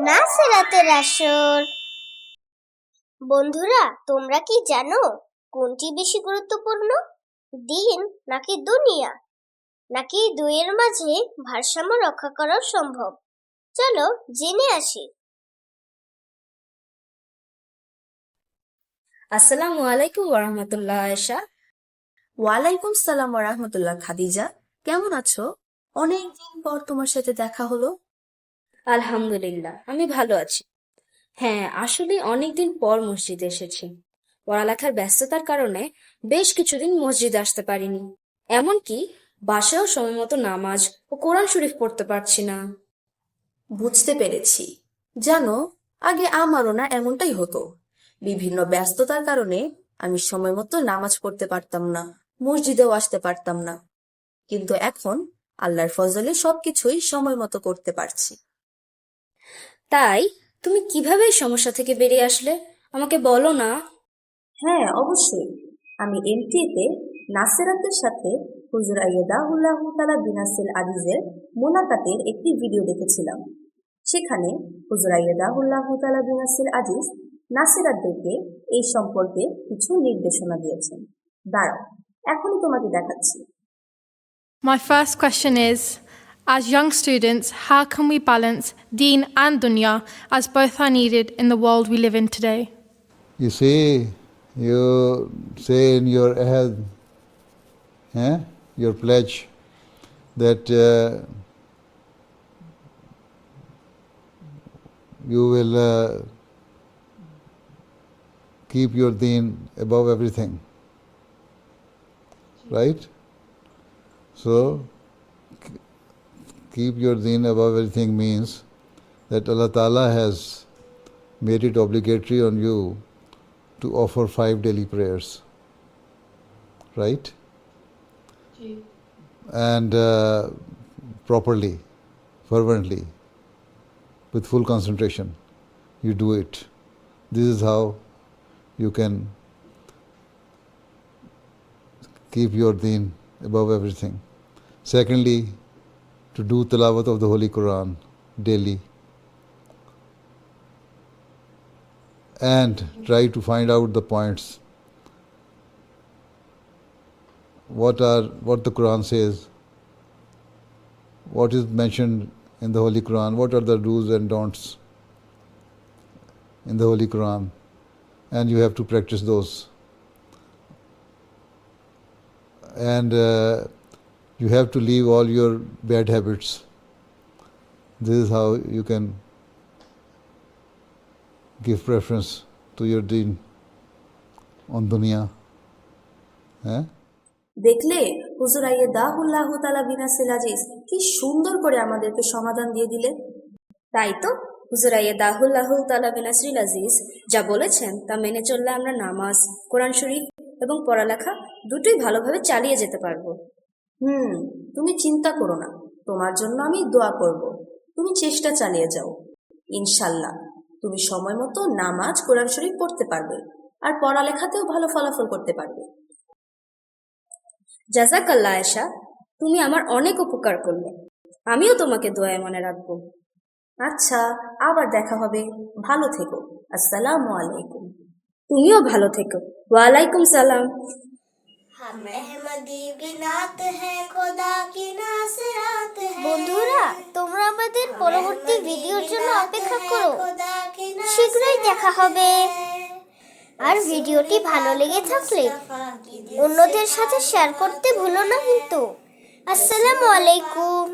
নাসিরাতের আসর। বন্ধুরা, তোমরা কি জানো কোনটি বেশি গুরুত্বপূর্ণ, দিন নাকি দুনিয়া, নাকি দুইয়ের মাঝে ভারসাম্য রক্ষা করা সম্ভব? চলো জেনে আসি। আসসালামু আলাইকুম ওরহমতুল্লাহ আয়েশা। ওয়ালাইকুম সালাম রাহমাতুল্লাহ। খাদিজা, কেমন আছো? অনেকদিন পর তোমার সাথে দেখা হলো। আলহামদুলিল্লাহ, আমি ভালো আছি। হ্যাঁ, আসলে অনেকদিন পর মসজিদে এসেছি। পড়ালেখার ব্যস্ততার কারণে বেশ কিছুদিন মসজিদে আসতে পারিনি। এমনকি বাসায়ও সময় মতো নামাজ ও কোরআন শরীফ পড়তে পারছি না। বুঝতে পেরেছি। জানো, আগে আমারও না এমনটাই হতো। বিভিন্ন ব্যস্ততার কারণে আমি সময় মতো নামাজ পড়তে পারতাম না, মসজিদেও আসতে পারতাম না। কিন্তু এখন আল্লাহর ফজলে সবকিছুই সময় মতো করতে পারছি। তাই তুমি কিভাবে এই সমস্যা থেকে বেরিয়ে আসলে, আমাকে বলো না। হ্যাঁ, অবশ্যই। আমি এমটিএতে নাসেরাতের সাথে হুজুর আইয়াদাহুল্লাহ তাআলা বিনাসিল আজিজের মোলাকাতের একটি ভিডিও দেখেছিলাম। সেখানে হুজুর আইয়াদাহুল্লাহ তাআলা বিনাসিল আজিজ নাসেরাতদেরকে এই সম্পর্কে কিছু নির্দেশনা দিয়েছেন। দাঁড়াও, এখনই তোমাকে দেখাচ্ছি। My first question is, as young students, how can we balance deen and dunya as both are needed in the world we live in today? You see, you say in your ahad, your pledge, that you will keep your deen above everything, right? So, keep your deen above everything means that Allah Ta'ala has made it obligatory on you to offer 5 daily prayers, right? And properly, fervently, with full concentration, you do it. This is how you can keep your deen above everything. Secondly, to do tilawat of the Holy Quran daily, and try to find out the points, what the Quran says, what is mentioned in the Holy Quran, what are the do's and don'ts in the Holy Quran, and you have to practice those. And you have to leave all your bad habits. This is how you can give preference to your deen on dunya. দেখলে, হুজুর আইয়াদাহুল্লাহ তাআলা বিনাসিল আজিজ কি সুন্দর করে আমাদেরকে সমাধান দিয়ে দিলে। তাই তো, হুজুর আইয়াদাহুল্লাহ তাআলা বিনাসরিল আজিজ যা বলেছেন তা মেনে চললে আমরা নামাজ, কোরআন শরীফ এবং পড়ালেখা দুটোই ভালোভাবে চালিয়ে যেতে পারবো। তুমি চিন্তা করো না, তোমার জন্য আমি দোয়া করব। তুমি চেষ্টা চালিয়ে যাও। ইনশাল্লাহ তুমি সময় মতো নামাজ, কোরআন শরীফ পড়তে পারবে, আর পড়ালেখাতেও ভালো ফলাফল করতে পারবে। জাযাকাল্লাহ আয়েশা, তুমি আমার অনেক উপকার করলে। আমিও তোমাকে দোয়ায় মনে রাখবো। আচ্ছা, আবার দেখা হবে। ভালো থেকো। আসসালামু আলাইকুম। তুমিও ভালো থেকো। ওয়ালাইকুম সালাম। বন্ধুরা, তোমরা আমাদের পরবর্তী ভিডিওর জন্য অপেক্ষা করো, শীঘ্রই দেখা হবে। আর ভিডিওটি ভালো লেগে থাকলে অন্যদের সাথে শেয়ার করতে ভুলো না কিন্তু। আসসালামু আলাইকুম।